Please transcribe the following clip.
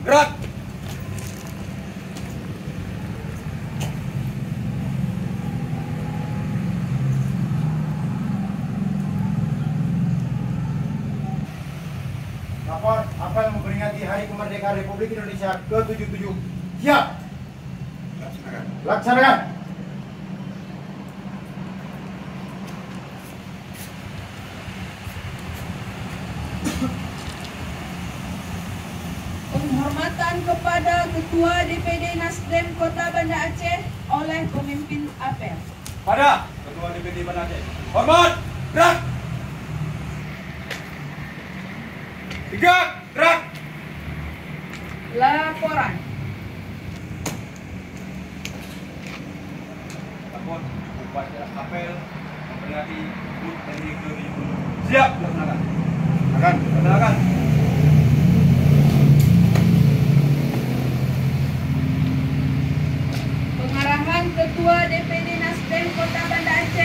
Gerak. Lapor apel memperingati Hari Kemerdekaan Republik Indonesia ke-77. Siap. Laksanakan. Penghormatan kepada Ketua DPD Nasdem Kota Banda Aceh oleh pemimpin apel. Pada Ketua DPD Banda Aceh. Hormat. Gerak. Tegak. Gerak. Laporan. Lapor upacara apel memperingati HUT RI ke-70. Siap. Laksanakan. Laksanakan. Pengarahan Ketua